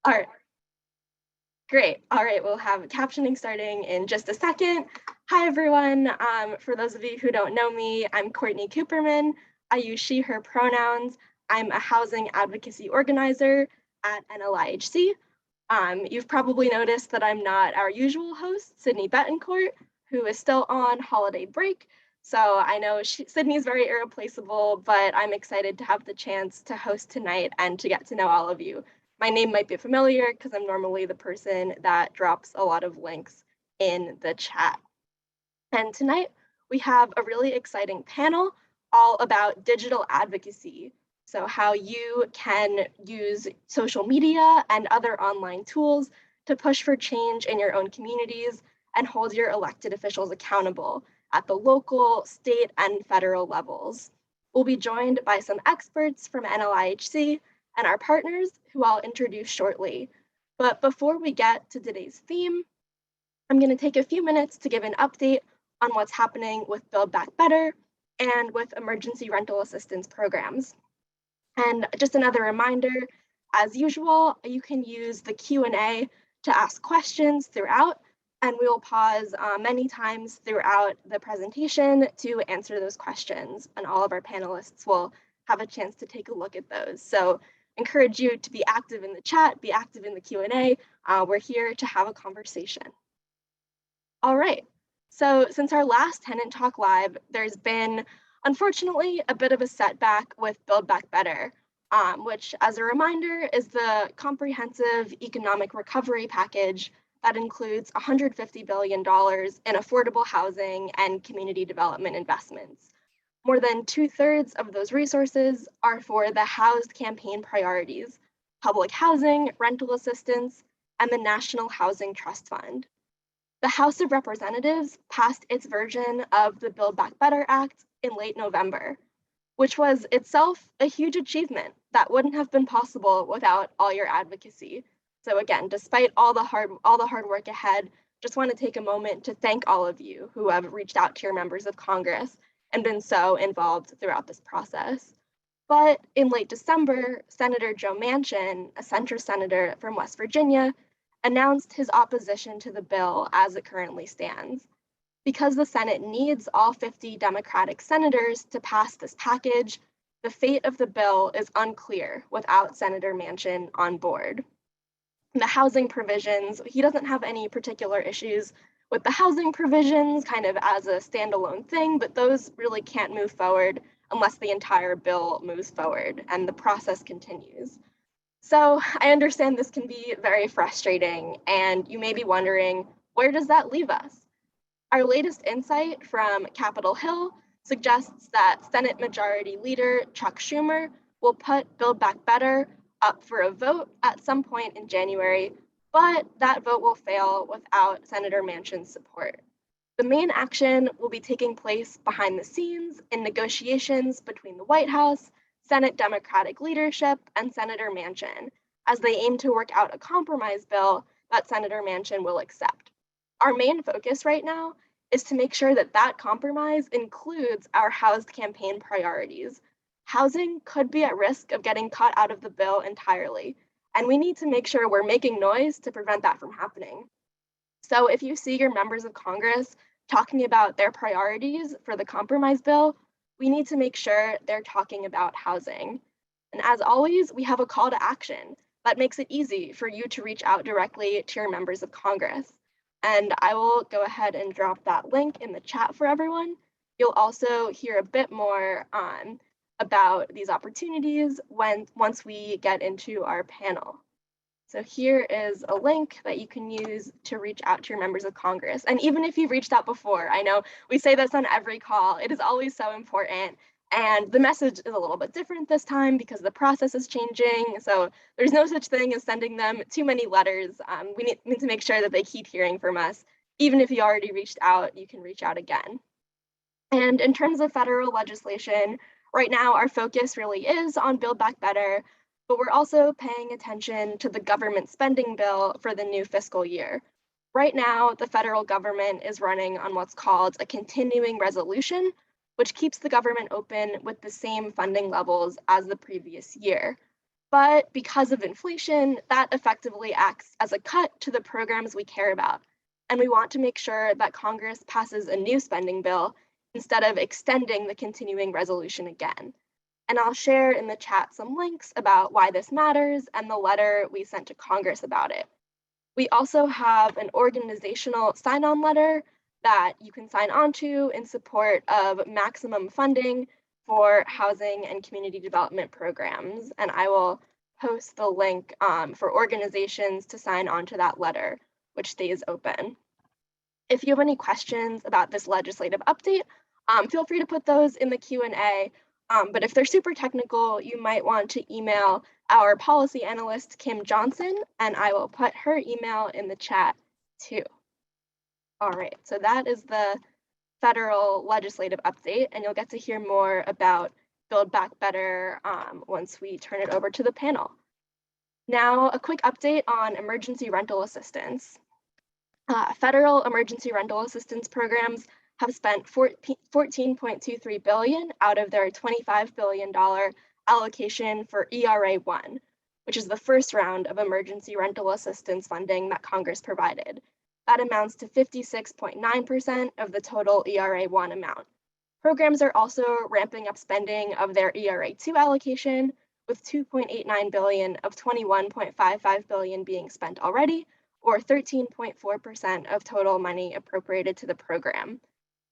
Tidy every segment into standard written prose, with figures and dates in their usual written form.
All right, great. All right, we'll have captioning starting in just a second. Hi, everyone. For those of you who don't know me, I'm Courtney Cooperman. I use she, her pronouns. I'm a housing advocacy organizer at NLIHC. You've probably noticed that I'm not our usual host, Sydney Betancourt, who is still on holiday break. So I know Sydney's very irreplaceable, but I'm excited to have the chance to host tonight and to get to know all of you. My name might be familiar because I'm normally the person that drops a lot of links in the chat. And tonight we have a really exciting panel all about digital advocacy. So how you can use social media and other online tools to push for change in your own communities and hold your elected officials accountable at the local, state, and federal levels. We'll be joined by some experts from NLIHC and our partners, who I'll introduce shortly. But before we get to today's theme, I'm going to take a few minutes to give an update on what's happening with Build Back Better and with emergency rental assistance programs. And just another reminder, as usual, you can use the Q&A to ask questions throughout, and we will pause many times throughout the presentation to answer those questions, and all of our panelists will have a chance to take a look at those. So encourage you to be active in the chat, be active in the Q&A. We're here to have a conversation. All right, so since our last Tenant Talk Live, there's been, unfortunately, a bit of a setback with Build Back Better, which, as a reminder, is the comprehensive economic recovery package that includes $150 billion in affordable housing and community development investments. More than 2/3 of those resources are for the housed campaign priorities, public housing, rental assistance, and the National Housing Trust Fund. The House of Representatives passed its version of the Build Back Better Act in late November, which was itself a huge achievement that wouldn't have been possible without all your advocacy. So again, despite all the hard work ahead, just want to take a moment to thank all of you who have reached out to your members of Congress and been so involved throughout this process. But in late December, Senator Joe Manchin, a centrist senator from West Virginia, announced his opposition to the bill as it currently stands. Because the Senate needs all 50 Democratic senators to pass this package, the fate of the bill is unclear without Senator Manchin on board. The housing provisions, he doesn't have any particular issues with the housing provisions kind of as a standalone thing, but those really can't move forward unless the entire bill moves forward and the process continues. So I understand this can be very frustrating, and you may be wondering, where does that leave us? Our latest insight from Capitol Hill suggests that Senate Majority Leader Chuck Schumer will put Build Back Better up for a vote at some point in January, but that vote will fail without Senator Manchin's support. The main action will be taking place behind the scenes in negotiations between the White House, Senate Democratic leadership, and Senator Manchin, as they aim to work out a compromise bill that Senator Manchin will accept. Our main focus right now is to make sure that that compromise includes our housed campaign priorities. Housing could be at risk of getting cut out of the bill entirely, and we need to make sure we're making noise to prevent that from happening. So if you see your members of Congress talking about their priorities for the compromise bill, we need to make sure they're talking about housing. And as always, we have a call to action that makes it easy for you to reach out directly to your members of Congress. And I will go ahead and drop that link in the chat for everyone. You'll also hear a bit more about these opportunities once we get into our panel. So here is a link that you can use to reach out to your members of Congress. And even if you've reached out before, I know we say this on every call, it is always so important. And the message is a little bit different this time because the process is changing. So there's no such thing as sending them too many letters. We need to make sure that they keep hearing from us. Even if you already reached out, you can reach out again. And in terms of federal legislation, right now our focus really is on Build Back Better, but we're also paying attention to the government spending bill for the new fiscal year. Right now, the federal government is running on what's called a continuing resolution, which keeps the government open with the same funding levels as the previous year. But because of inflation, that effectively acts as a cut to the programs we care about. And we want to make sure that Congress passes a new spending bill instead of extending the continuing resolution again. And I'll share in the chat some links about why this matters and the letter we sent to Congress about it. We also have an organizational sign-on letter that you can sign on to in support of maximum funding for housing and community development programs. And I will post the link for organizations to sign on to that letter, which stays open. If you have any questions about this legislative update, feel free to put those in the Q&A. But if they're super technical, you might want to email our policy analyst, Kim Johnson, and I will put her email in the chat too. All right, so that is the federal legislative update, and you'll get to hear more about Build Back Better once we turn it over to the panel. Now, a quick update on emergency rental assistance. Federal emergency rental assistance programs have spent $14.23 billion out of their $25 billion allocation for ERA-1, which is the first round of emergency rental assistance funding that Congress provided. That amounts to 56.9% of the total ERA-1 amount. Programs are also ramping up spending of their ERA-2 allocation, with $2.89 billion of $21.55 billion being spent already, or 13.4% of total money appropriated to the program.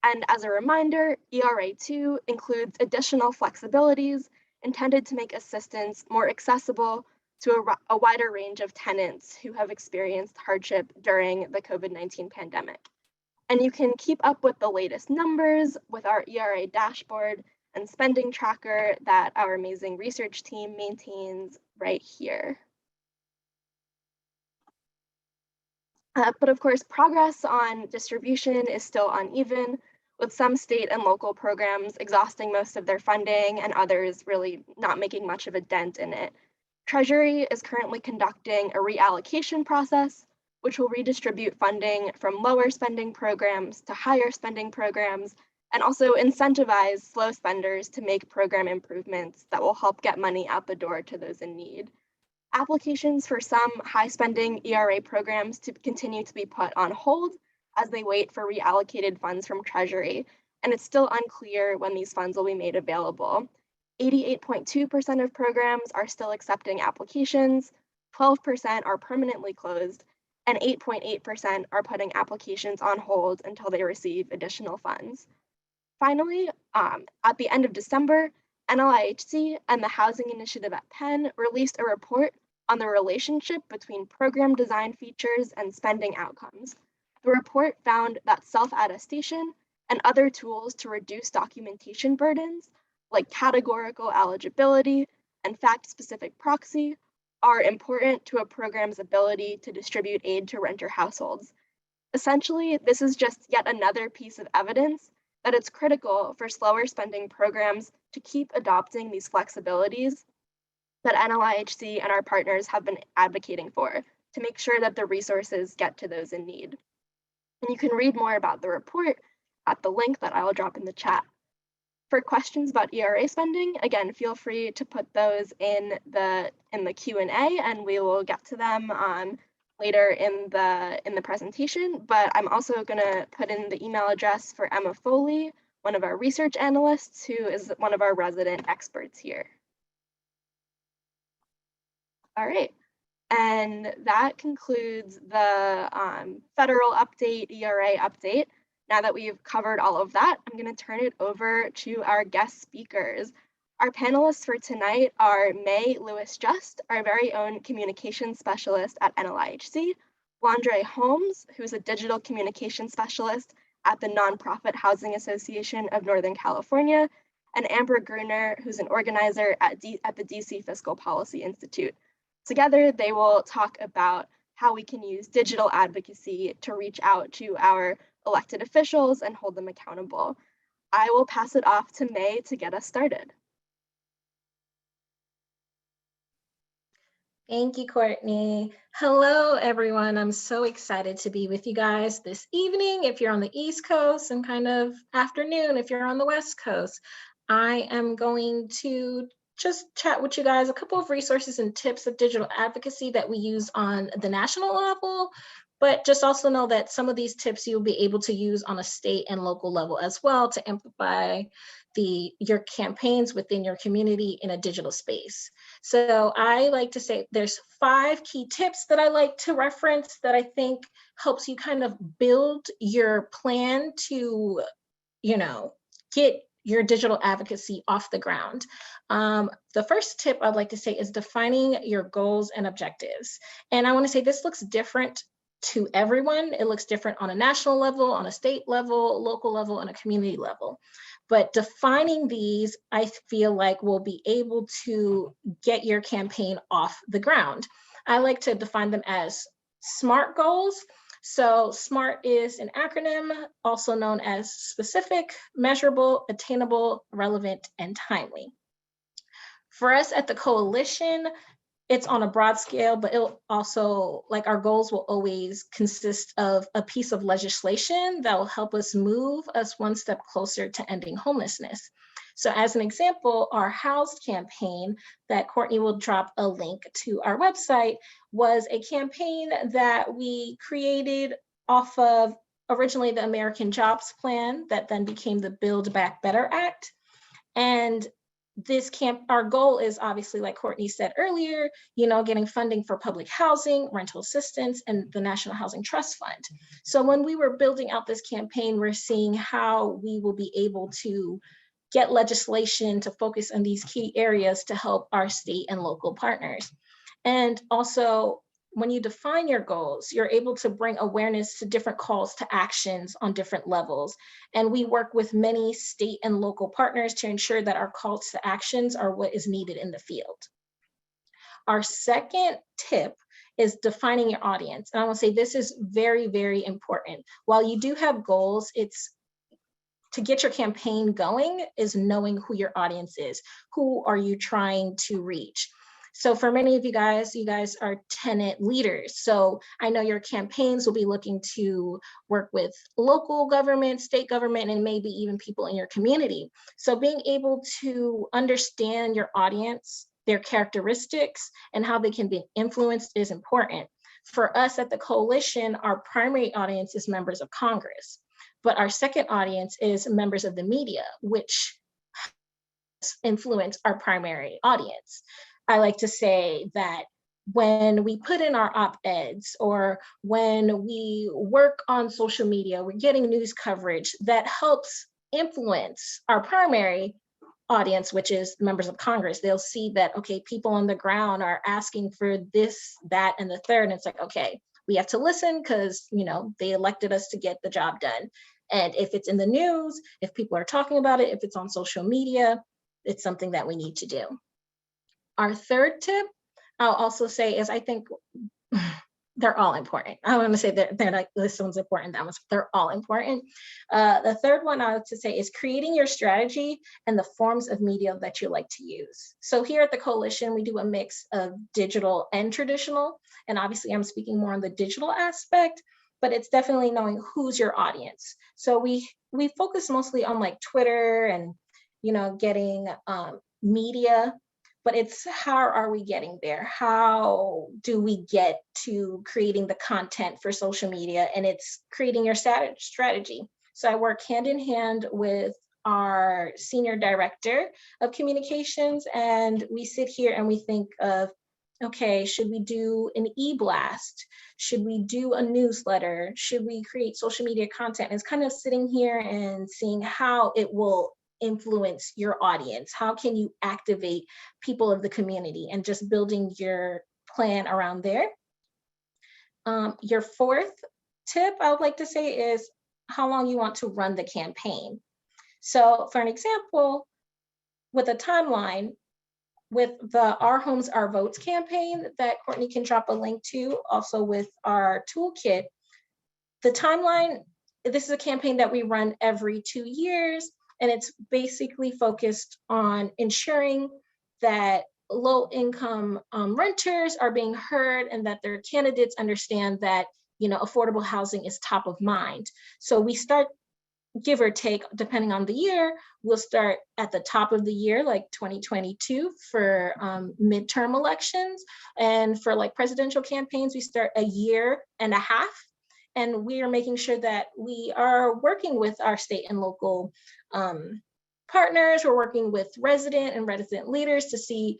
And as a reminder, ERA-2 includes additional flexibilities intended to make assistance more accessible to a wider range of tenants who have experienced hardship during the COVID-19 pandemic. And you can keep up with the latest numbers with our ERA dashboard and spending tracker that our amazing research team maintains right here. But of course, progress on distribution is still uneven, with some state and local programs exhausting most of their funding and others really not making much of a dent in it. Treasury is currently conducting a reallocation process, which will redistribute funding from lower spending programs to higher spending programs, and also incentivize slow spenders to make program improvements that will help get money out the door to those in need. Applications for some high spending ERA programs to continue to be put on hold as they wait for reallocated funds from Treasury, and it's still unclear when these funds will be made available. 88.2% of programs are still accepting applications, 12% are permanently closed, and 8.8% are putting applications on hold until they receive additional funds. Finally, at the end of December, NLIHC and the Housing Initiative at Penn released a report on the relationship between program design features and spending outcomes. The report found that self-attestation and other tools to reduce documentation burdens, like categorical eligibility and fact-specific proxy, are important to a program's ability to distribute aid to renter households. Essentially, this is just yet another piece of evidence that it's critical for slower spending programs to keep adopting these flexibilities that NLIHC and our partners have been advocating for to make sure that the resources get to those in need. And you can read more about the report at the link that I'll drop in the chat. For questions about ERA spending, again, feel free to put those in the Q&A, and we will get to them later in the presentation. But I'm also going to put in the email address for Emma Foley, one of our research analysts, who is one of our resident experts here. All right, and that concludes the federal update, ERA update. Now that we've covered all of that, I'm going to turn it over to our guest speakers. Our panelists for tonight are May Louis-Juste, our very own communications specialist at NLIHC, Londre Holmes, who's a digital communication specialist at the Nonprofit Housing Association of Northern California, and Amber Gruner, who's an organizer at the DC Fiscal Policy Institute. Together, they will talk about how we can use digital advocacy to reach out to our elected officials and hold them accountable. I will pass it off to May to get us started. Thank you, Courtney. Hello, everyone. I'm so excited to be with you guys this evening if you're on the East Coast, and kind of afternoon if you're on the West Coast. I am going to just chat with you guys a couple of resources and tips of digital advocacy that we use on the national level, but just also know that some of these tips you'll be able to use on a state and local level as well to amplify your campaigns within your community in a digital space. So I like to say there's 5 key tips that I like to reference that I think helps you kind of build your plan to, get your digital advocacy off the ground. The first tip I'd like to say is defining your goals and objectives. And I want to say this looks different to everyone. It looks different on a national level, on a state level, local level, and a community level. But defining these, I feel like will be able to get your campaign off the ground. I like to define them as SMART goals. So SMART is an acronym also known as specific, measurable, attainable, relevant, and timely. For us at the coalition, it's on a broad scale, but it'll also, like, our goals will always consist of a piece of legislation that will help us move us one step closer to ending homelessness. So as an example, our Housed campaign that Courtney will drop a link to our website was a campaign that we created off of originally the American Jobs Plan that then became the Build Back Better Act. And our goal is obviously, like Courtney said earlier, getting funding for public housing, rental assistance, and the National Housing Trust Fund. So when we were building out this campaign, we're seeing how we will be able to get legislation to focus on these key areas to help our state and local partners. And also, when you define your goals, you're able to bring awareness to different calls to actions on different levels. And we work with many state and local partners to ensure that our calls to actions are what is needed in the field. Our second tip is defining your audience. And I want to say this is very, very important. While you do have goals, it's to get your campaign going is knowing who your audience is. Who are you trying to reach? So for many of you guys are tenant leaders. So I know your campaigns will be looking to work with local government, state government, and maybe even people in your community. So being able to understand your audience, their characteristics, and how they can be influenced is important. For us at the coalition, our primary audience is members of Congress, but our second audience is members of the media, which influence our primary audience. I like to say that when we put in our op-eds or when we work on social media, we're getting news coverage that helps influence our primary audience, which is members of Congress. They'll see that, okay, people on the ground are asking for this, that, and the third. And it's like, okay, we have to listen because, they elected us to get the job done. And if it's in the news, if people are talking about it, if it's on social media, it's something that we need to do. Our third tip, I'll also say, is I think they're all important. I want to say they're like, this one's important, that one's, they're all important. The third one I like to say is creating your strategy and the forms of media that you like to use. So here at the coalition, we do a mix of digital and traditional. And obviously I'm speaking more on the digital aspect, but it's definitely knowing who's your audience. So we focus mostly on like Twitter and, getting media. But it's how are we getting there? How do we get to creating the content for social media? And it's creating your strategy. So I work hand in hand with our senior director of communications, and we sit here and we think of, okay, should we do an e-blast? Should we do a newsletter? Should we create social media content? It's kind of sitting here and seeing how it will influence your audience. How can you activate people of the community and just building your plan around there. Your fourth tip I would like to say is how long you want to run the campaign. So for an example, with a timeline, with the Our Homes, Our Votes campaign that Courtney can drop a link to, also with our toolkit, the timeline, this is a campaign that we run every 2 years. And it's basically focused on ensuring that low-income renters are being heard and that their candidates understand that affordable housing is top of mind. So we start give or take, depending on the year, we'll start at the top of the year, like 2022 for midterm elections. And for like presidential campaigns, we start a year and a half. And we are making sure that we are working with our state and local partners. We're working with resident and resident leaders to see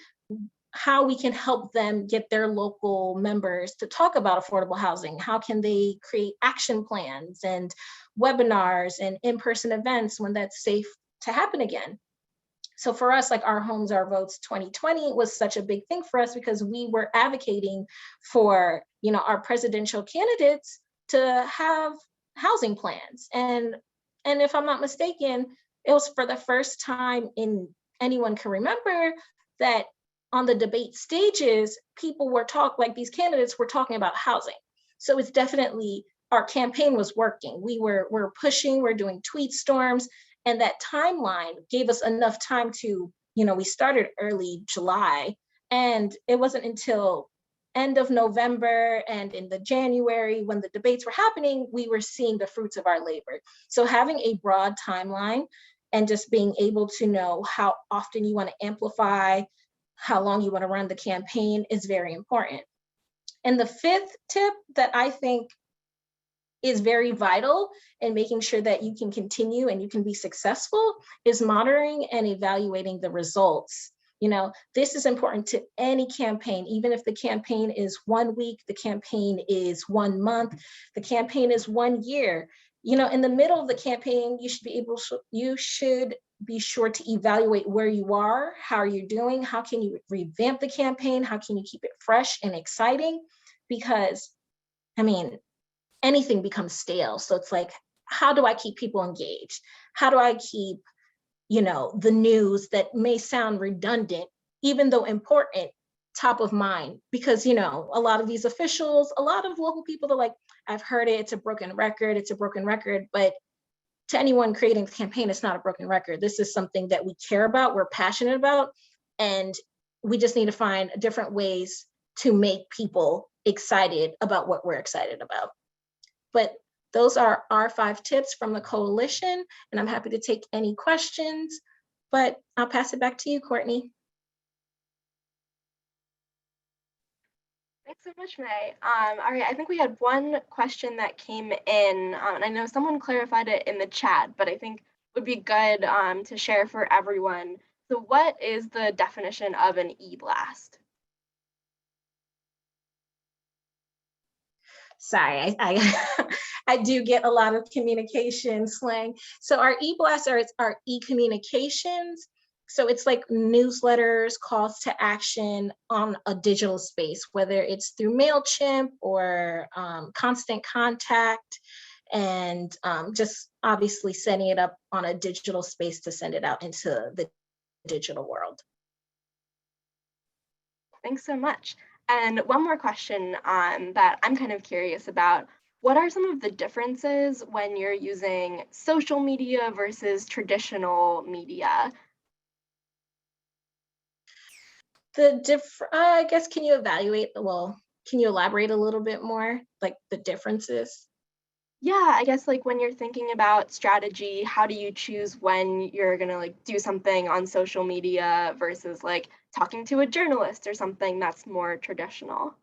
how we can help them get their local members to talk about affordable housing. How can they create action plans and webinars and in-person events when that's safe to happen again? So for us, like Our Homes, Our Votes 2020 was such a big thing for us because we were advocating for, our presidential candidates to have housing plans. And if I'm not mistaken, it was for the first time in anyone can remember that on the debate stages, people were these candidates were talking about housing. So it's definitely, our campaign was working. We're pushing, we're doing tweet storms, and that timeline gave us enough time to, we started early July, and it wasn't until end of November and in the January when the debates were happening, we were seeing the fruits of our labor. So having a broad timeline and just being able to know how often you want to amplify, how long you want to run the campaign is very important. And the fifth tip that I think is very vital in making sure that you can continue and you can be successful is monitoring and evaluating the results. This is important to any campaign, even if the campaign is 1 week, the campaign is 1 month, the campaign is 1 year. In the middle of the campaign, you should be sure to evaluate where you are, how are you doing, how can you revamp the campaign, how can you keep it fresh and exciting? Because, anything becomes stale. So it's like, how do I keep people engaged? How do I keep, the news that may sound redundant, even though important, top of mind? Because, a lot of these officials, a lot of local people are like, I've heard it, it's a broken record, but to anyone creating the campaign, it's not a broken record. This is something that we care about, we're passionate about, and we just need to find different ways to make people excited about what we're excited about. But those are our 5 tips from the coalition, and I'm happy to take any questions, but I'll pass it back to you, Courtney. Thanks so much, May. All right, I think we had one question that came in, and I know someone clarified it in the chat, but I think it would be good to share for everyone. So what is the definition of an e-blast? Sorry, I do get a lot of communication slang. So our e-blasts are our e-communications. So it's like newsletters, calls to action on a digital space, whether it's through MailChimp or Constant Contact, and just obviously setting it up on a digital space to send it out into the digital world. Thanks so much. And one more question that I'm kind of curious about. What are some of the differences when you're using social media versus traditional media? I guess, can you elaborate a little bit more, like the differences? Yeah, I guess like when you're thinking about strategy, how do you choose when you're gonna like do something on social media versus like talking to a journalist or something that's more traditional?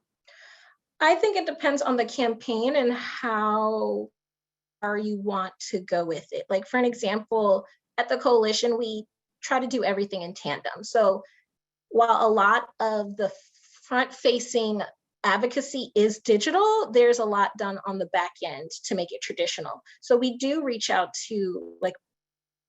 I think it depends on the campaign and how far you want to go with it. Like, for an example, at the coalition, we try to do everything in tandem. So while a lot of the front-facing advocacy is digital, there's a lot done on the back end to make it traditional. So we do reach out to, like,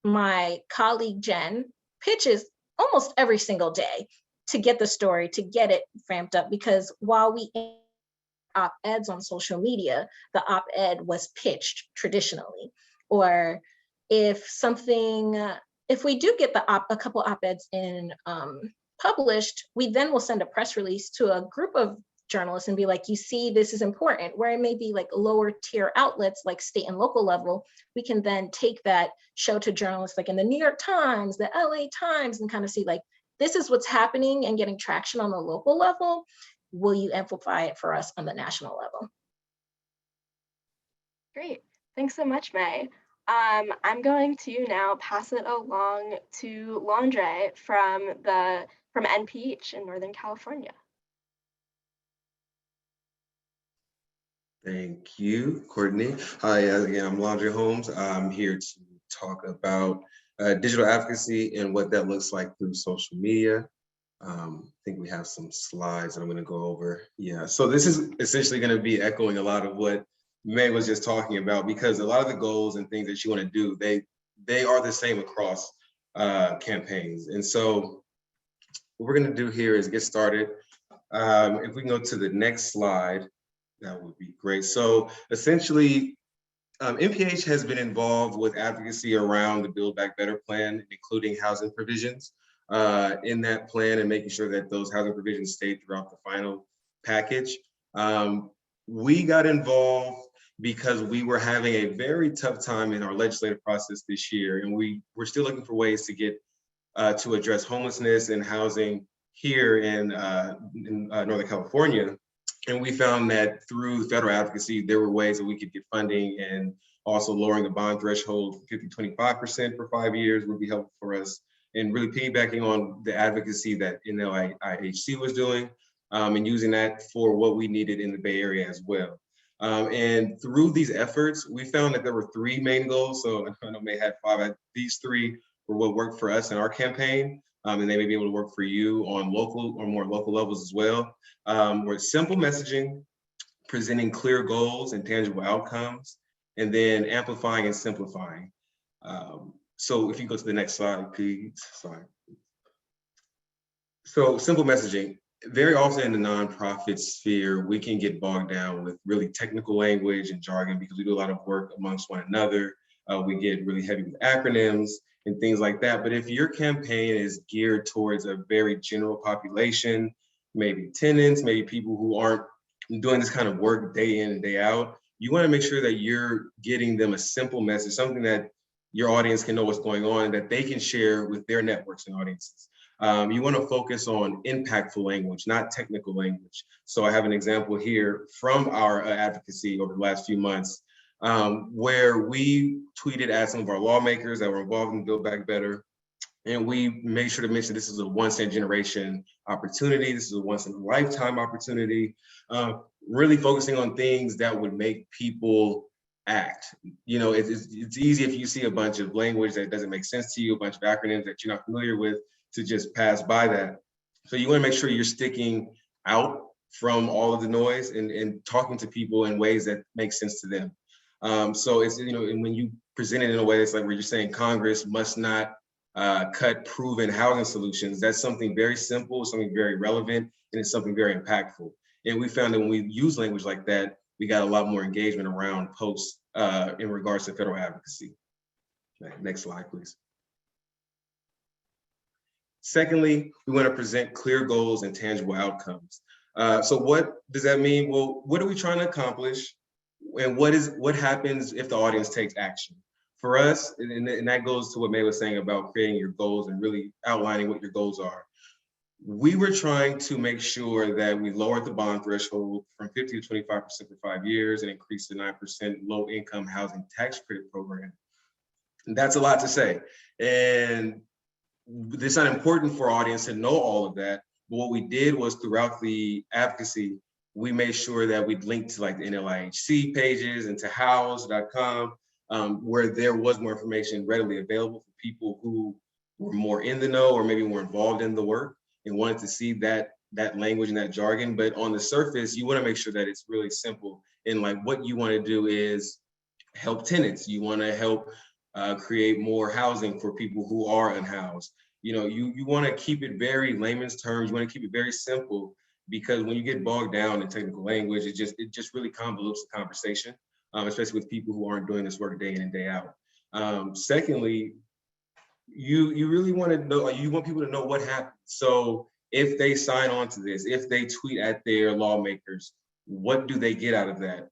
my colleague Jen pitches almost every single day to get the story, to get it ramped up, because while we op-eds on social media, the op-ed was pitched traditionally. Or if we do get a couple op-eds in published, we then will send a press release to a group of journalists and be like, you see, this is important. Where it may be like lower tier outlets like state and local level, we can then take that show to journalists like in the New York Times, the LA Times, and kind of see like, this is what's happening and getting traction on the local level. Will you amplify it for us on the national level? Great. Thanks so much, May. I'm going to now pass it along to Londre from NPH in Northern California. Thank you, Courtney. Hi, again, I'm Londre Holmes. I'm here to talk about digital advocacy and what that looks like through social media. I think we have some slides that I'm going to go over. Yeah, so this is essentially going to be echoing a lot of what May was just talking about, because a lot of the goals and things that you want to do, they are the same across campaigns. And so what we're going to do here is get started. If we can go to the next slide, that would be great. So essentially, NPH has been involved with advocacy around the Build Back Better plan, including housing provisions in that plan and making sure that those housing provisions stayed throughout the final package. We got involved because we were having a very tough time in our legislative process this year, and we're still looking for ways to get to address homelessness and housing here in Northern California. And we found that through federal advocacy, there were ways that we could get funding, and also lowering the bond threshold from 50 to 25% for 5 years would be helpful for us. And really piggybacking on the advocacy that NLIHC was doing, and using that for what we needed in the Bay Area as well. And through these efforts, we found that there were 3 main goals. So I know May had 5. These 3 were what worked for us in our campaign. And they may be able to work for you on local or more local levels as well. Were simple messaging, presenting clear goals and tangible outcomes, and then amplifying and simplifying. So if you go to the next slide, please. Sorry. So simple messaging. Very often in the nonprofit sphere, we can get bogged down with really technical language and jargon because we do a lot of work amongst one another. We get really heavy with acronyms and things like that. But if your campaign is geared towards a very general population, maybe tenants, maybe people who aren't doing this kind of work day in and day out, you want to make sure that you're getting them a simple message, something that your audience can know what's going on, that they can share with their networks and audiences. You want to focus on impactful language, not technical language. So I have an example here from our advocacy over the last few months, where we tweeted at some of our lawmakers that were involved in Build Back Better. And we made sure to mention this is a once-in-a-generation opportunity. This is a once-in-a-lifetime opportunity. Really focusing on things that would make people act. You know, it's easy if you see a bunch of language that doesn't make sense to you, a bunch of acronyms that you're not familiar with, to just pass by that. So you want to make sure you're sticking out from all of the noise and talking to people in ways that make sense to them. So it's, you know, and when you present it in a way that's like where you're saying Congress must not cut proven housing solutions, that's something very simple, something very relevant, and it's something very impactful. And we found that when we use language like that, we got a lot more engagement around posts in regards to federal advocacy. Next slide, please. Secondly, we want to present clear goals and tangible outcomes. So what does that mean? Well, what are we trying to accomplish? And what happens if the audience takes action? For us, and that goes to what May was saying about creating your goals and really outlining what your goals are. We were trying to make sure that we lowered the bond threshold from 50 to 25% for 5 years and increased the 9% low income housing tax credit program. And that's a lot to say. And it's not important for our audience to know all of that. But what we did was throughout the advocacy, we made sure that we'd link to like the NLIHC pages and to house.com, where there was more information readily available for people who were more in the know or maybe more involved in the work and wanted to see that language and that jargon. But on the surface, you want to make sure that it's really simple. And like what you want to do is help tenants. You want to help create more housing for people who are unhoused. You know, you want to keep it very layman's terms. You want to keep it very simple, because when you get bogged down in technical language, it just really convolutes the conversation, especially with people who aren't doing this work day in and day out. Secondly, you really want to know, you want people to know what happened. So if they sign on to this, if they tweet at their lawmakers, what do they get out of that?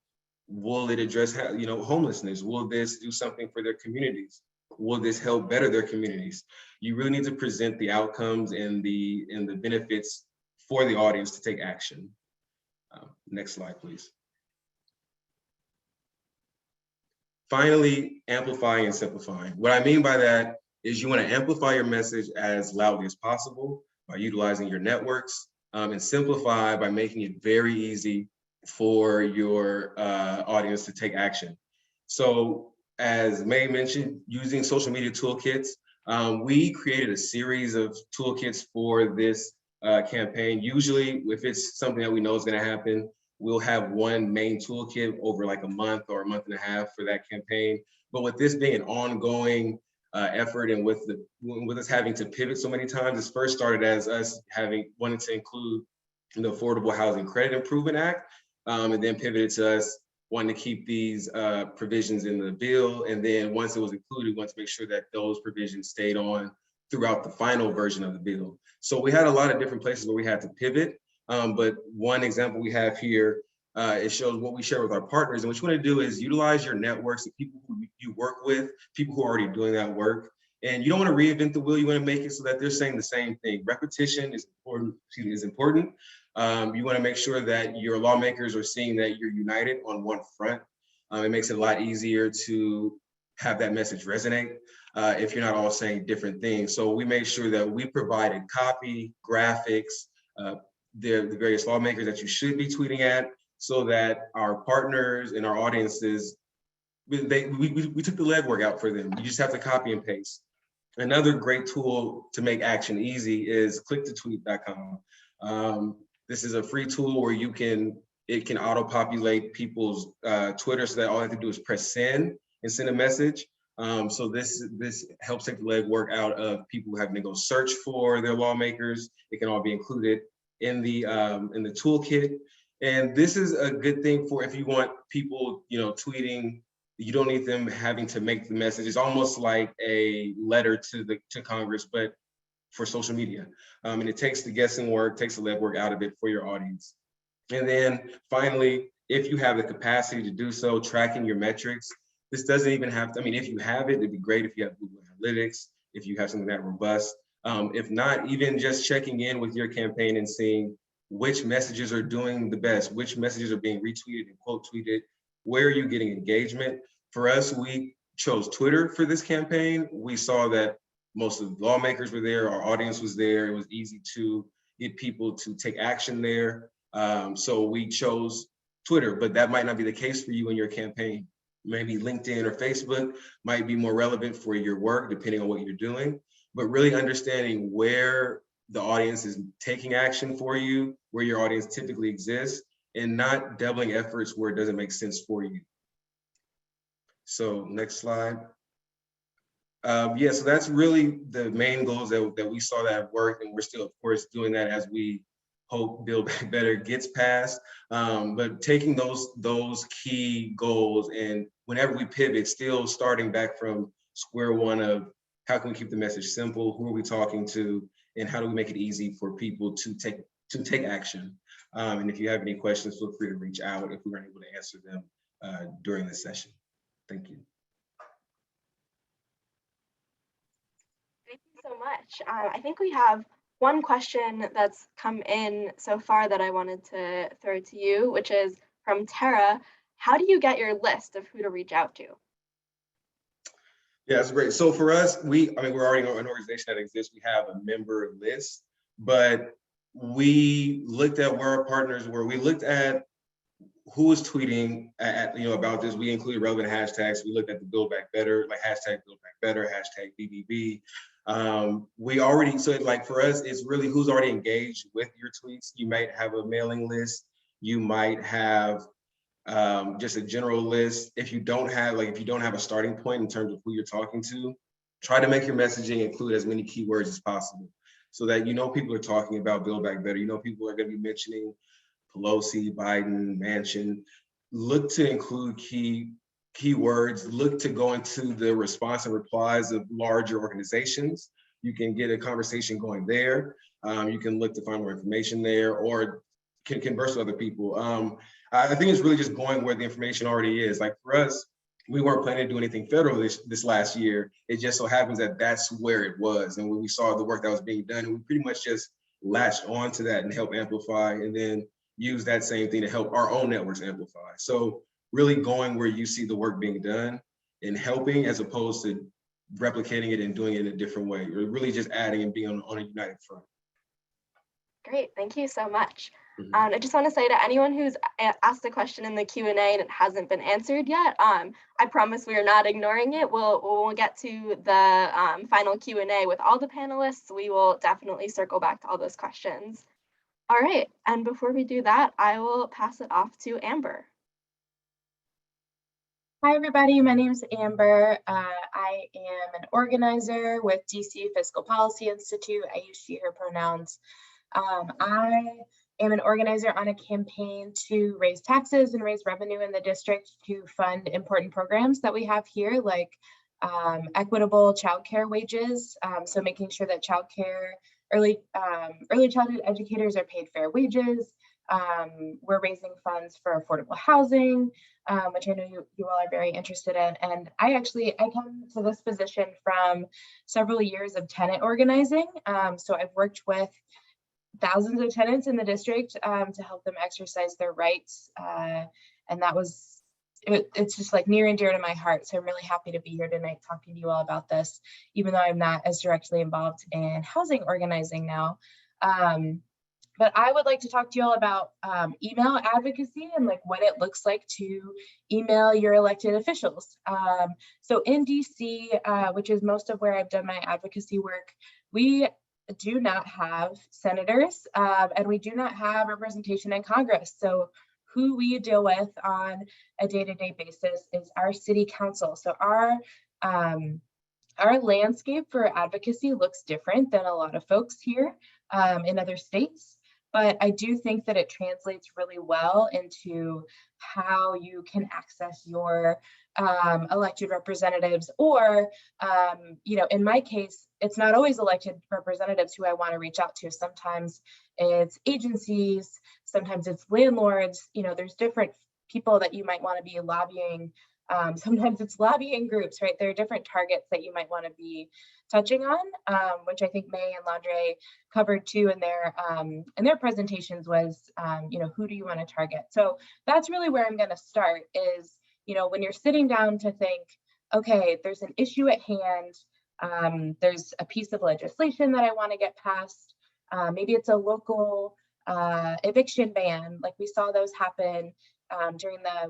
Will it address, you know, homelessness? Will this do something for their communities? Will this help better their communities? You really need to present the outcomes and the benefits for the audience to take action. Next slide, please. Finally, amplifying and simplifying. What I mean by that is you want to amplify your message as loudly as possible by utilizing your networks, and simplify by making it very easy for your audience to take action. So as May mentioned, using social media toolkits, we created a series of toolkits for this campaign. Usually, if it's something that we know is going to happen, we'll have one main toolkit over like a month or a month and a half for that campaign. But with this being an ongoing effort, and with us having to pivot so many times, this first started as us wanted to include the Affordable Housing Credit Improvement Act, and then pivoted to us wanting to keep these provisions in the bill. And then once it was included, wanted to make sure that those provisions stayed on throughout the final version of the bill. So we had a lot of different places where we had to pivot. But one example we have here, it shows what we share with our partners. And what you want to do is utilize your networks, the people who you work with, people who are already doing that work. And you don't want to reinvent the wheel. You want to make it so that they're saying the same thing. Repetition is important. You want to make sure that your lawmakers are seeing that you're united on one front. It makes it a lot easier to have that message resonate if you're not all saying different things. So we made sure that we provided copy, graphics, the various lawmakers that you should be tweeting at, so that our partners and our audiences, we took the legwork out for them. You just have to copy and paste. Another great tool to make action easy is clicktotweet.com. This is a free tool where it can auto-populate people's Twitter, so that all I have to do is press send and send a message. So this helps take the legwork out of people having to go search for their lawmakers. It can all be included in the toolkit. And this is a good thing for if you want people, tweeting. You don't need them having to make the message. It's almost like a letter to Congress, but for social media. And it takes the guessing work, takes the legwork out of it for your audience. And then finally, if you have the capacity to do so, tracking your metrics. This doesn't even have to, if you have it, it'd be great if you have Google Analytics, if you have something that robust. If not, even just checking in with your campaign and seeing which messages are doing the best, which messages are being retweeted and quote tweeted, where are you getting engagement? For us, we chose Twitter for this campaign. We saw that most of the lawmakers were there, our audience was there. It was easy to get people to take action there. So we chose Twitter, but that might not be the case for you in your campaign. Maybe LinkedIn or Facebook might be more relevant for your work, depending on what you're doing. But really understanding where the audience is taking action for you, where your audience typically exists, and not doubling efforts where it doesn't make sense for you. So next slide. So that's really the main goals that we saw that have worked, and we're still, of course, doing that as we hope Build Back Better gets passed. But taking those key goals, and whenever we pivot, still starting back from square one of how can we keep the message simple, who are we talking to, and how do we make it easy for people to take action. And if you have any questions, feel free to reach out if we weren't able to answer them during this session. Thank you. Thank you so much. I think we have one question that's come in so far that I wanted to throw to you, which is from Tara. How do you get your list of who to reach out to? Yeah, that's great. So for us, we're already an organization that exists. We have a member list, but we looked at where our partners were. We looked at who was tweeting about this. We included relevant hashtags. We looked at the Build Back Better, like hashtag Build Back Better, hashtag BBB. For us, it's really who's already engaged with your tweets. You might have a mailing list. You might have just a general list. If you don't have a starting point in terms of who you're talking to, try to make your messaging include as many keywords as possible, so that people are talking about Build Back Better. People are going to be mentioning Pelosi, Biden, Manchin. Look to include keywords. Look to go into the response and replies of larger organizations. You can get a conversation going there. You can look to find more information there, or can converse with other people. I think it's really just going where the information already is. Like for us, we weren't planning to do anything federal this last year. It just so happens that that's where it was. And when we saw the work that was being done, and we pretty much just latched onto that and helped amplify, and then use that same thing to help our own networks amplify. So really going where you see the work being done. in helping as opposed to replicating it and doing it in a different way, or really just adding and being on a united front. Great, thank you so much. I just want to say to anyone who's asked a question in the Q&A and it hasn't been answered yet, I promise we are not ignoring it. We'll get to the final Q&A with all the panelists. We will definitely circle back to all those questions. All right, and before we do that, I will pass it off to Amber. Hi, everybody. My name is Amber. I am an organizer with DC Fiscal Policy Institute. I use she, her pronouns. I am an organizer on a campaign to raise taxes and raise revenue in the district to fund important programs that we have here, like equitable childcare wages. So making sure that childcare, early childhood educators are paid fair wages. We're raising funds for affordable housing, which I know you all are very interested in. And I come to this position from several years of tenant organizing. So I've worked with thousands of tenants in the district to help them exercise their rights. And it's just like near and dear to my heart. So I'm really happy to be here tonight talking to you all about this, even though I'm not as directly involved in housing organizing now. But I would like to talk to you all about email advocacy and like what it looks like to email your elected officials. So in DC, which is most of where I've done my advocacy work, we do not have senators and we do not have representation in Congress. So who we deal with on a day-to-day basis is our city council. So our landscape for advocacy looks different than a lot of folks here in other states. But I do think that it translates really well into how you can access your elected representatives, or, in my case, it's not always elected representatives who I want to reach out to. Sometimes it's agencies, sometimes it's landlords, there's different people that you might want to be lobbying. Sometimes it's lobbying groups, right? There are different targets that you might want to be touching on, which I think May and Londre covered too in their presentations was, who do you want to target? So that's really where I'm going to start is, when you're sitting down to think, okay, there's an issue at hand, there's a piece of legislation that I want to get passed, maybe it's a local eviction ban, like we saw those happen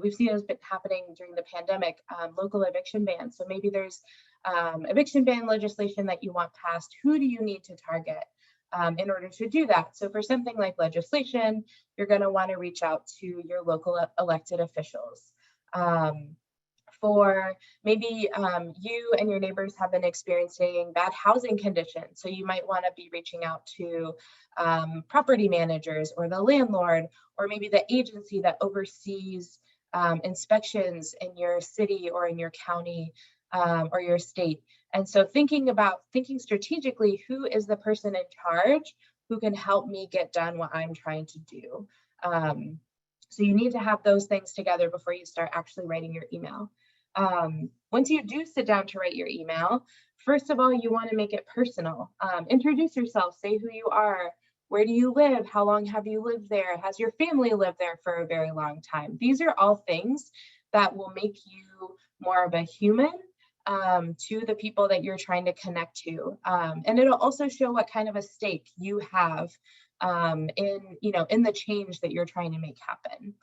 we've seen those been happening during the pandemic, local eviction bans. So maybe there's eviction ban legislation that you want passed. Who do you need to target in order to do that? So for something like legislation, you're going to want to reach out to your local elected officials. For maybe you and your neighbors have been experiencing bad housing conditions. So you might want to be reaching out to property managers or the landlord, or maybe the agency that oversees inspections in your city or in your county or your state. And so thinking strategically, who is the person in charge who can help me get done what I'm trying to do? So you need to have those things together before you start actually writing your email. Once you do sit down to write your email, first of all, you want to make it personal. Introduce yourself, say who you are, where do you live, how long have you lived there, has your family lived there for a very long time? These are all things that will make you more of a human to the people that you're trying to connect to. And it'll also show what kind of a stake you have in the change that you're trying to make happen.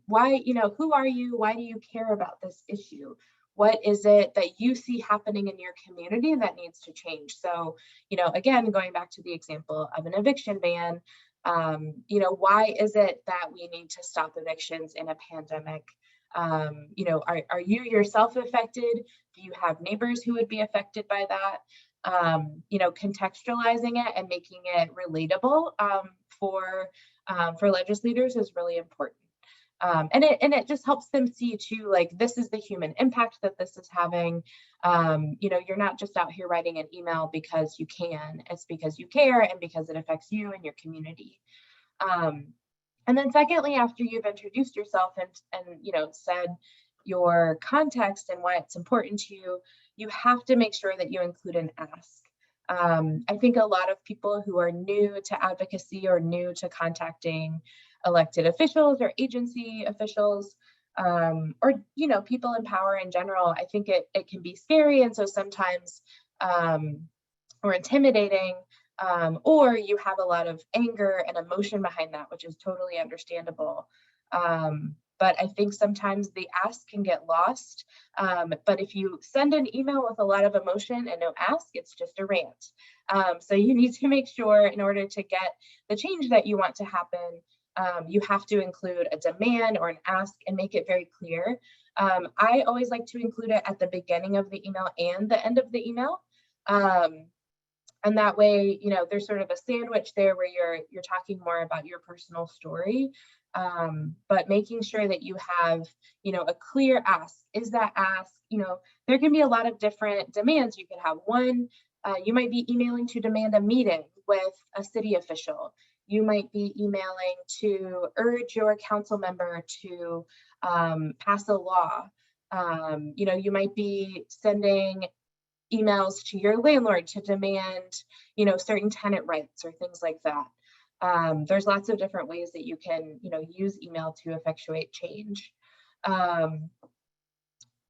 Why, who are you? Why do you care about this issue? What is it that you see happening in your community that needs to change? So, again, going back to the example of an eviction ban, why is it that we need to stop evictions in a pandemic? Are you yourself affected? Do you have neighbors who would be affected by that? Contextualizing it and making it relatable for legislators is really important. And it just helps them see too, like, this is the human impact that this is having. You're not just out here writing an email because you can, it's because you care and because it affects you and your community. And then secondly, after you've introduced yourself and said your context and why it's important to you, you have to make sure that you include an ask. I think a lot of people who are new to advocacy or new to contacting elected officials or agency officials or, you know, people in power in general, I think it can be scary. And so sometimes, or intimidating, or you have a lot of anger and emotion behind that, which is totally understandable. But I think sometimes the ask can get lost. But if you send an email with a lot of emotion and no ask, it's just a rant. So you need to make sure, in order to get the change that you want to happen, you have to include a demand or an ask and make it very clear. I always like to include it at the beginning of the email and the end of the email. And that way, you know, there's sort of a sandwich there where you're talking more about your personal story, but making sure that you have, you know, a clear ask. Is that ask, you know, there can be a lot of different demands. You could have one, you might be emailing to demand a meeting with a city official. You might be emailing to urge your council member to pass a law. You know, you might be sending emails to your landlord to demand, you know, certain tenant rights or things like that. There's lots of different ways that you can, you know, use email to effectuate change.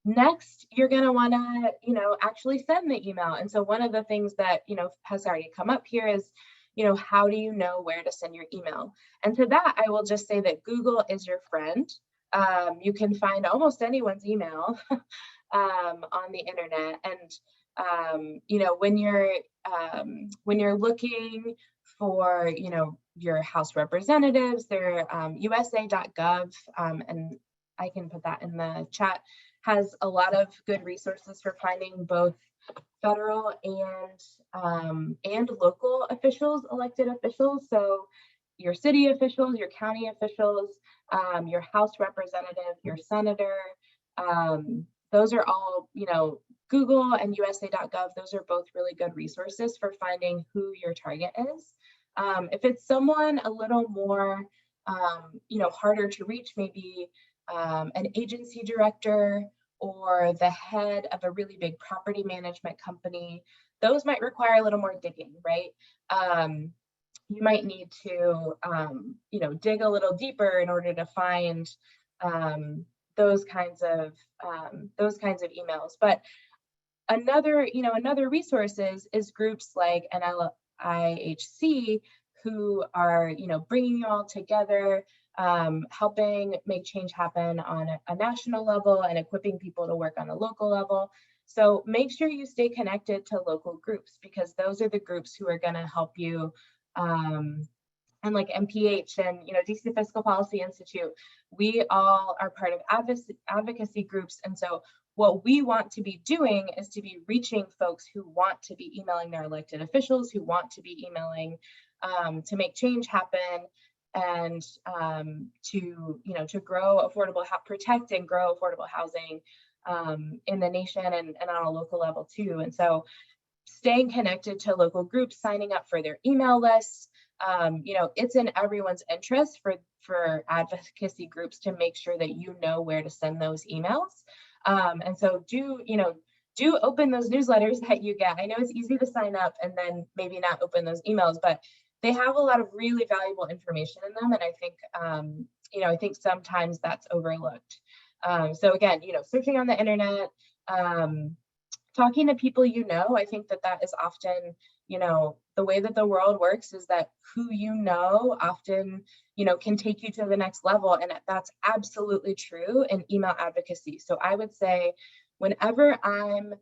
Next, you're going to want to, you know, actually send the email. And so one of the things that, you know, has already come up here is, you know, how do you know where to send your email? And to that, I will just say that Google is your friend. You can find almost anyone's email on the internet. And you know, when you're looking for, you know, your House representatives, they're USA.gov, and I can put that in the chat, has a lot of good resources for finding both federal and local officials, elected officials. So your city officials, your county officials, your House representative, your senator, those are all, you know, Google and USA.gov, those are both really good resources for finding who your target is. If it's someone a little more, you know, harder to reach, maybe an agency director or the head of a really big property management company, those might require a little more digging, right? You might need to, you know, dig a little deeper in order to find those kinds of emails. But another resource is groups like NLIHC, who are, you know, bringing you all together, helping make change happen on a national level and equipping people to work on a local level. So make sure you stay connected to local groups, because those are the groups who are going to help you. And like MPH and, you know, DC Fiscal Policy Institute, we all are part of advocacy groups. And so what we want to be doing is to be reaching folks who want to be emailing their elected officials, who want to be emailing to make change happen, and to, you know, to grow protect and grow affordable housing in the nation and on a local level too. And so staying connected to local groups, signing up for their email lists, you know, it's in everyone's interest for advocacy groups to make sure that you know where to send those emails. And so do open those newsletters that you get. I know it's easy to sign up and then maybe not open those emails, but they have a lot of really valuable information in them. And I think, you know, I think sometimes that's overlooked. So again, you know, searching on the internet, talking to people, you know, I think that is often, you know, the way that the world works is that who you know often, you know, can take you to the next level. And that's absolutely true in email advocacy. So I would say whenever I'm,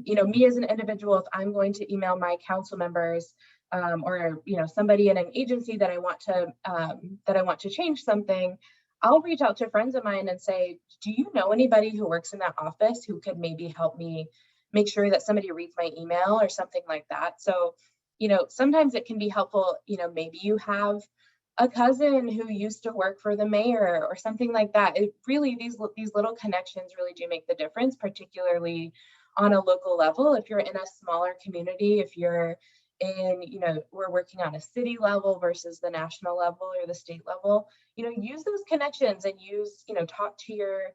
you know, me as an individual, if I'm going to email my council members or, you know, somebody in an agency that I want to change something, I'll reach out to friends of mine and say, do you know anybody who works in that office who could maybe help me make sure that somebody reads my email or something like that? So, you know, sometimes it can be helpful, you know, maybe you have a cousin who used to work for the mayor or something like that. It really, these little connections really do make the difference, particularly on a local level. If you're in a smaller community, if you're in, you know, we're working on a city level versus the national level or the state level, you know, use those connections and use, you know, talk to your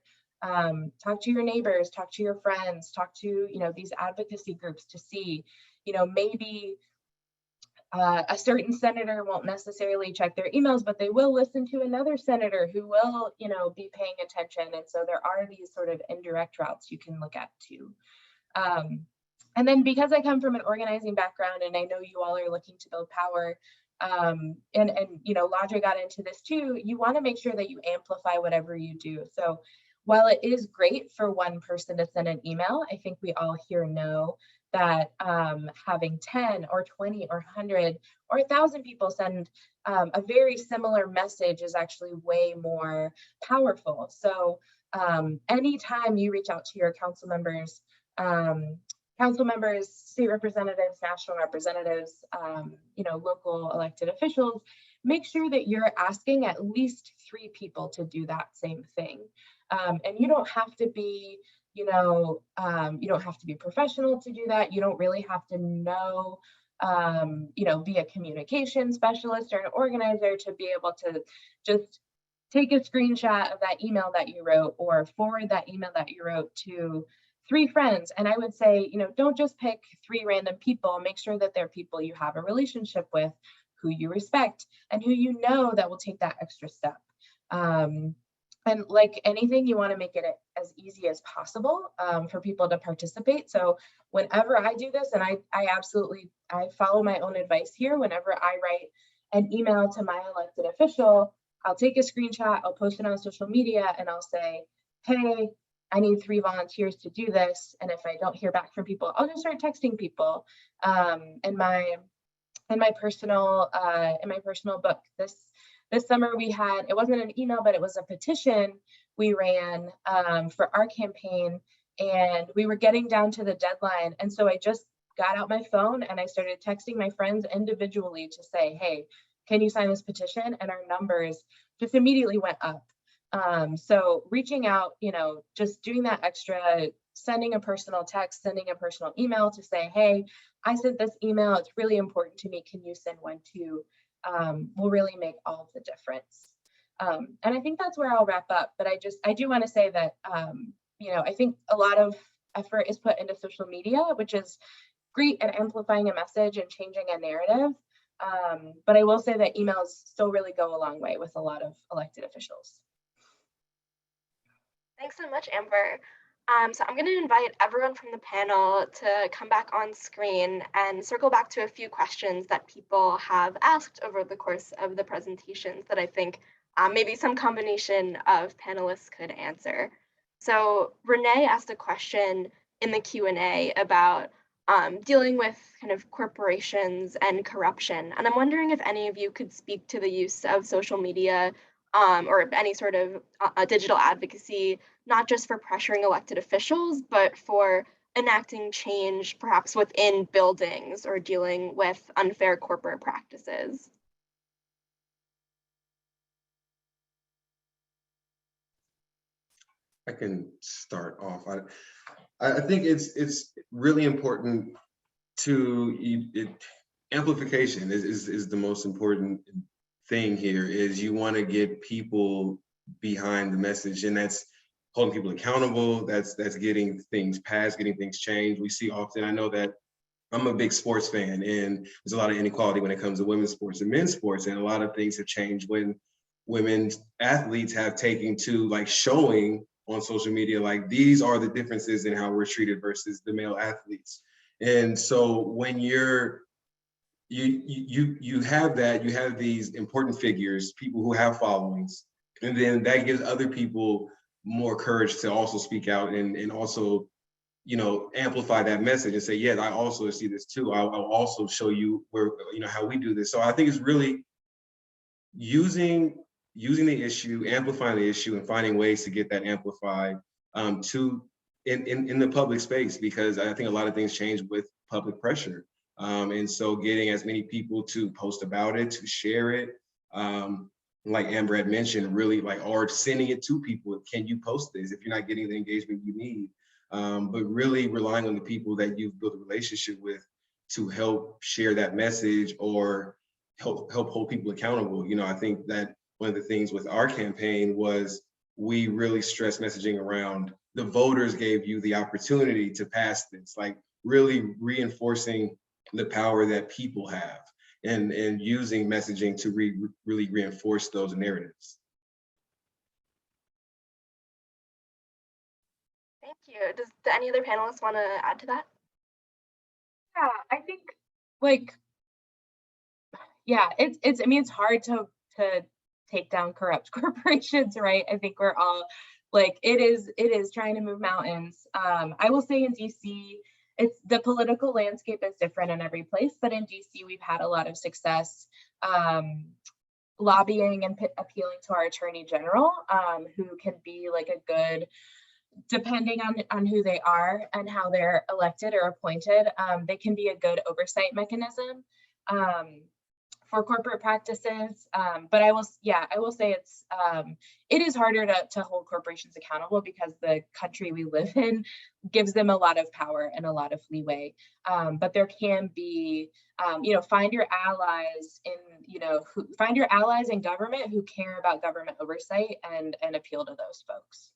neighbors, talk to your friends, talk to, you know, these advocacy groups to see, you know, maybe a certain senator won't necessarily check their emails, but they will listen to another senator who will, be paying attention. And so there are these sort of indirect routes you can look at too. And then because I come from an organizing background, and I know you all are looking to build power, and Londre got into this too, you want to make sure that you amplify whatever you do. So while it is great for one person to send an email, I think we all here know that having 10 or 20 or 100 or 1,000 people send a very similar message is actually way more powerful. So anytime you reach out to your council members, state representatives, national representatives, local elected officials, make sure that you're asking at least 3 people to do that same thing. And you don't have to be, you don't have to be professional to do that. You don't really have to know, be a communication specialist or an organizer to be able to just take a screenshot of that email that you wrote or forward that email that you wrote to 3 friends. And I would say, don't just pick 3 random people. Make sure that they're people you have a relationship with, who you respect, and who you know that will take that extra step. And like anything, you want to make it as easy as possible for people to participate. So whenever I do this, and I follow my own advice here, whenever I write an email to my elected official, I'll take a screenshot, I'll post it on social media, and I'll say, hey, I need 3 volunteers to do this. And if I don't hear back from people, I'll just start texting people. In my personal book, this summer we had, it wasn't an email, but it was a petition we ran for our campaign, and we were getting down to the deadline. And so I just got out my phone and I started texting my friends individually to say, hey, can you sign this petition? And our numbers just immediately went up. So reaching out, just doing that extra, sending a personal text, sending a personal email to say, hey, I sent this email, it's really important to me, can you send one too? Will really make all the difference. And I think that's where I'll wrap up, but I do want to say that, I think a lot of effort is put into social media, which is great at amplifying a message and changing a narrative. But I will say that emails still really go a long way with a lot of elected officials. Thanks so much, Amber. So I'm going to invite everyone from the panel to come back on screen and circle back to a few questions that people have asked over the course of the presentations that I think maybe some combination of panelists could answer. So Renee asked a question in the Q&A about dealing with kind of corporations and corruption. And I'm wondering if any of you could speak to the use of social media or any sort of digital advocacy, not just for pressuring elected officials, but for enacting change perhaps within buildings or dealing with unfair corporate practices. I can start off. I think it's really important to amplification is the most important thing here. Is you want to get people behind the message, and that's holding people accountable. That's getting things passed, getting things changed. We see often. I know that I'm a big sports fan, and there's a lot of inequality when it comes to women's sports and men's sports, and a lot of things have changed when women's athletes have taken to like showing on social media, like these are the differences in how we're treated versus the male athletes. And so when you have that, you have these important figures, people who have followings, and then that gives other people more courage to also speak out and also, amplify that message and say, yeah, I also see this too. I'll also show you where, how we do this. So I think it's really using the issue, amplifying the issue, and finding ways to get that amplified in the public space, because I think a lot of things change with public pressure. And so getting as many people to post about it, to share it, like Amber had mentioned, really or sending it to people. Can you post this if you're not getting the engagement you need? But really relying on the people that you've built a relationship with to help share that message or help hold people accountable. I think that one of the things with our campaign was we really stressed messaging around the voters gave you the opportunity to pass this, like really reinforcing the power that people have. and using messaging to really reinforce those narratives. Thank you. Do any other panelists want to add to that? Yeah, I think like, yeah, it's I mean, it's hard to take down corrupt corporations, right? I think we're all like, it is trying to move mountains. I will say in DC, it's the political landscape is different in every place, but in DC we've had a lot of success lobbying and appealing to our attorney general, who can be like a good, depending on who they are and how they're elected or appointed, they can be a good oversight mechanism for corporate practices. But I will say it is harder to hold corporations accountable because the country we live in gives them a lot of power and a lot of leeway. But there can be, find your allies in government who care about government oversight and appeal to those folks.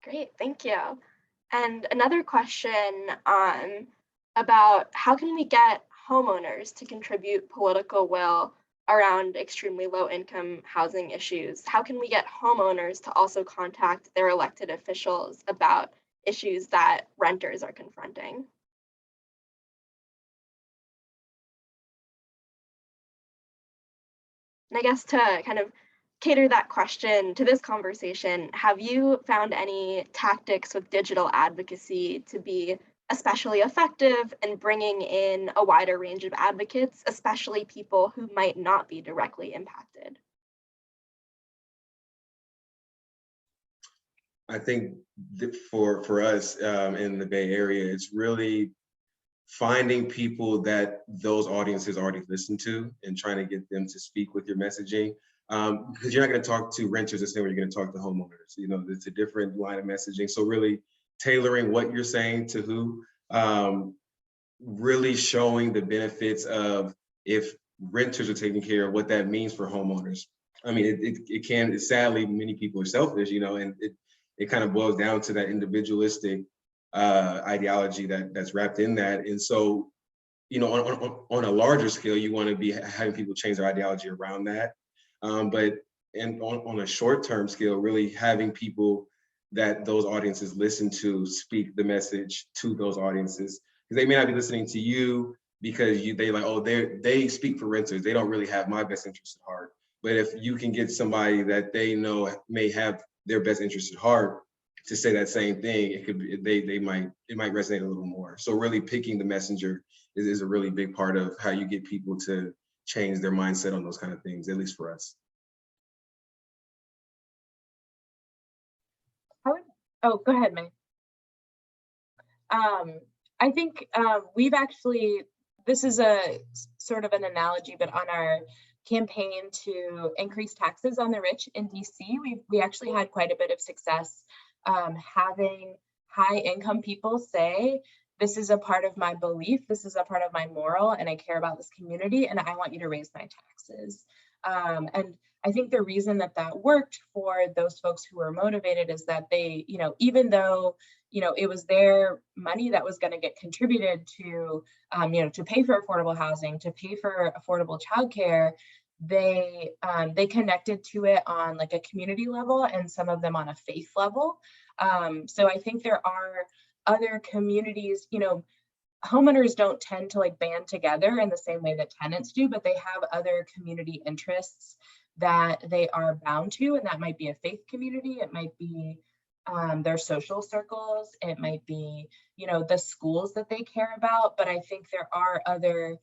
Great, thank you. And another question about how can we get homeowners to contribute political will around extremely low income housing issues? How can we get homeowners to also contact their elected officials about issues that renters are confronting? And I guess to kind of cater that question to this conversation, have you found any tactics with digital advocacy to be especially effective in bringing in a wider range of advocates, especially people who might not be directly impacted? I think for us in the Bay Area, it's really finding people that those audiences already listen to and trying to get them to speak with your messaging. Because you're not going to talk to renters the same way you're going to talk to homeowners. It's a different line of messaging. So really tailoring what you're saying to who, really showing the benefits of if renters are taking care of what that means for homeowners. I mean, it can, sadly, many people are selfish, and it kind of boils down to that individualistic ideology that's wrapped in that. And so, on a larger scale, you want to be having people change their ideology around that. But on a short-term scale, really having people that those audiences listen to speak the message to those audiences, because they may not be listening to you because they speak for renters. They don't really have my best interest at heart. But if you can get somebody that they know may have their best interest at heart to say that same thing, it might resonate a little more. So really picking the messenger is a really big part of how you get people to change their mindset on those kind of things, at least for us. Oh, go ahead, May. I think we've actually, this is a sort of an analogy, but on our campaign to increase taxes on the rich in DC, we actually had quite a bit of success having high income people say, this is a part of my belief, this is a part of my moral, and I care about this community, and I want you to raise my taxes. And I think the reason that worked for those folks who were motivated is that they, even though, it was their money that was going to get contributed to, to pay for affordable housing, to pay for affordable childcare, they connected to it on like a community level and some of them on a faith level. So I think there are other communities, homeowners don't tend to like band together in the same way that tenants do, but they have other community interests that they are bound to, and that might be a faith community, it might be their social circles, it might be, the schools that they care about. But I think there are other,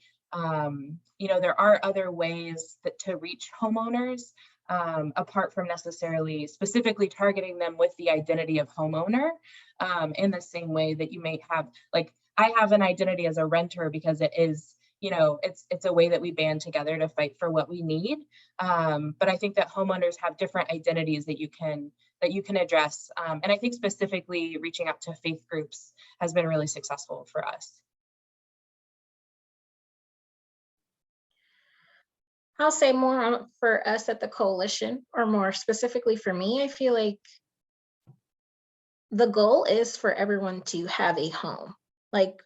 ways to reach homeowners apart from necessarily specifically targeting them with the identity of homeowner, in the same way that you may have, like, I have an identity as a renter because it is, it's a way that we band together to fight for what we need. But I think that homeowners have different identities that you can address. And I think specifically reaching out to faith groups has been really successful for us. I'll say more for us at the coalition, or more specifically for me, I feel like the goal is for everyone to have a home. like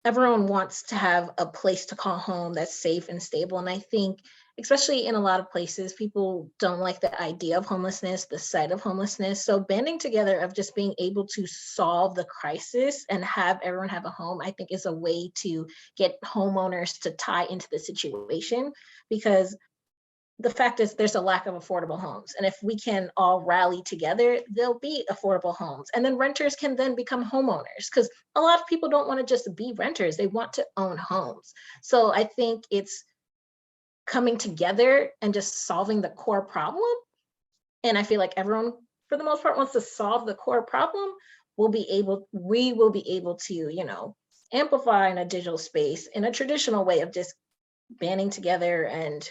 everyone wants to have a place to call home that's safe and stable. And I think, especially in a lot of places, people don't like the idea of homelessness, the sight of homelessness. So banding together of just being able to solve the crisis and have everyone have a home, I think is a way to get homeowners to tie into the situation, because the fact is there's a lack of affordable homes. And if we can all rally together, there'll be affordable homes. And then renters can then become homeowners, because a lot of people don't want to just be renters. They want to own homes. So I think it's coming together and just solving the core problem. And I feel like everyone, for the most part, wants to solve the core problem. We will be able to, you know, amplify in a digital space in a traditional way of just banding together and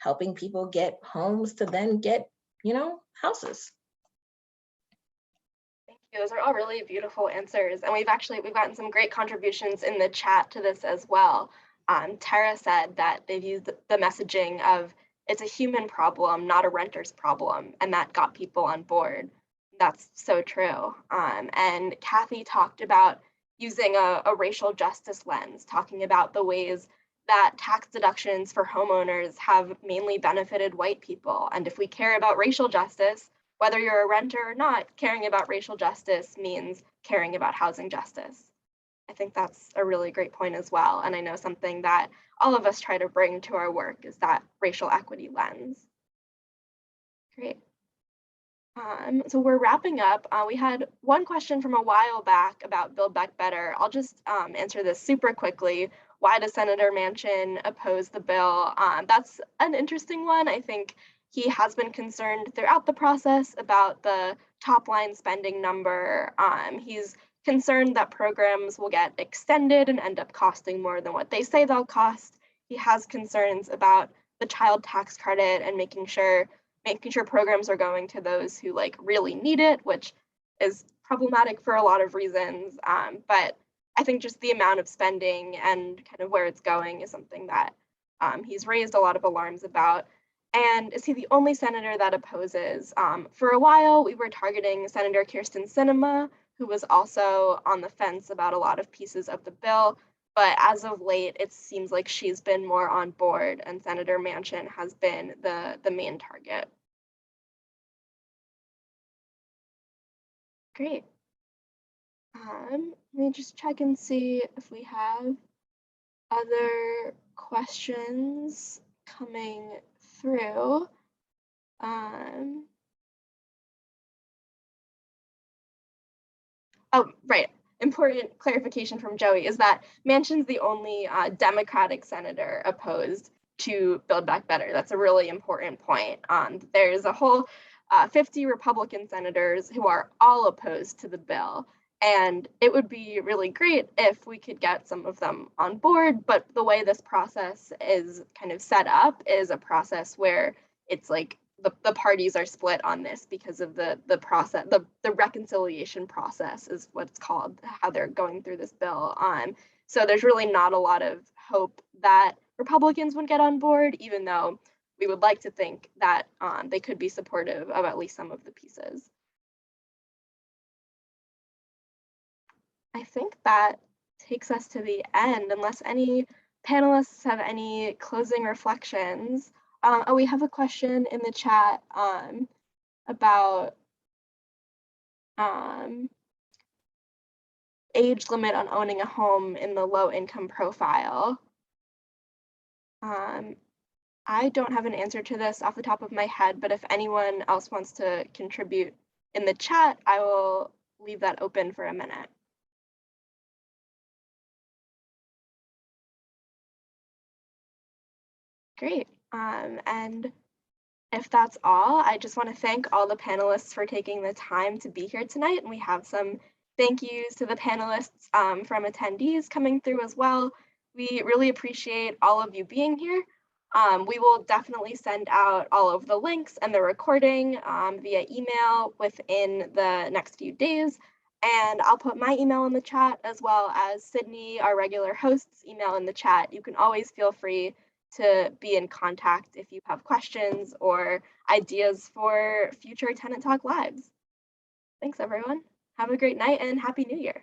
helping people get homes to then get, you know, houses. Thank you. Those are all really beautiful answers. And we've gotten some great contributions in the chat to this as well. Tara said that they've used the messaging of it's a human problem, not a renter's problem, and that got people on board. That's so true. And Kathy talked about using a racial justice lens, talking about the ways that tax deductions for homeowners have mainly benefited white people. And if we care about racial justice, whether you're a renter or not, caring about racial justice means caring about housing justice. I think that's a really great point as well. And I know something that all of us try to bring to our work is that racial equity lens. Great. So we're wrapping up. We had one question from a while back about Build Back Better. I'll just answer this super quickly. Why does Senator Manchin oppose the bill? That's an interesting one. I think he has been concerned throughout the process about the top line spending number. He's concerned that programs will get extended and end up costing more than what they say they'll cost. He has concerns about the child tax credit and making sure programs are going to those who like really need it, which is problematic for a lot of reasons. But I think just the amount of spending and kind of where it's going is something that he's raised a lot of alarms about. And is he the only senator that opposes? For a while, we were targeting Senator Kyrsten Sinema, who was also on the fence about a lot of pieces of the bill. But as of late, it seems like she's been more on board, and Senator Manchin has been the main target. Great. Let me just check and see if we have other questions coming through. Oh, right. Important clarification from Joey is that Manchin's the only Democratic senator opposed to Build Back Better. That's a really important point. There's a whole 50 Republican senators who are all opposed to the bill. And it would be really great if we could get some of them on board. But the way this process is kind of set up is a process where it's like the parties are split on this because of the process, the reconciliation process is what it's called, how they're going through this bill. So there's really not a lot of hope that Republicans would get on board, even though we would like to think that they could be supportive of at least some of the pieces. I think that takes us to the end, unless any panelists have any closing reflections. Oh, we have a question in the chat about age limit on owning a home in the low income profile. I don't have an answer to this off the top of my head, but if anyone else wants to contribute in the chat, I will leave that open for a minute. Great. And if that's all, I just want to thank all the panelists for taking the time to be here tonight. And we have some thank yous to the panelists from attendees coming through as well. We really appreciate all of you being here. We will definitely send out all of the links and the recording via email within the next few days. And I'll put my email in the chat as well as Sydney, our regular host's email in the chat. You can always feel free to be in contact if you have questions or ideas for future Tenant Talk Lives. Thanks, everyone. Have a great night and Happy New Year.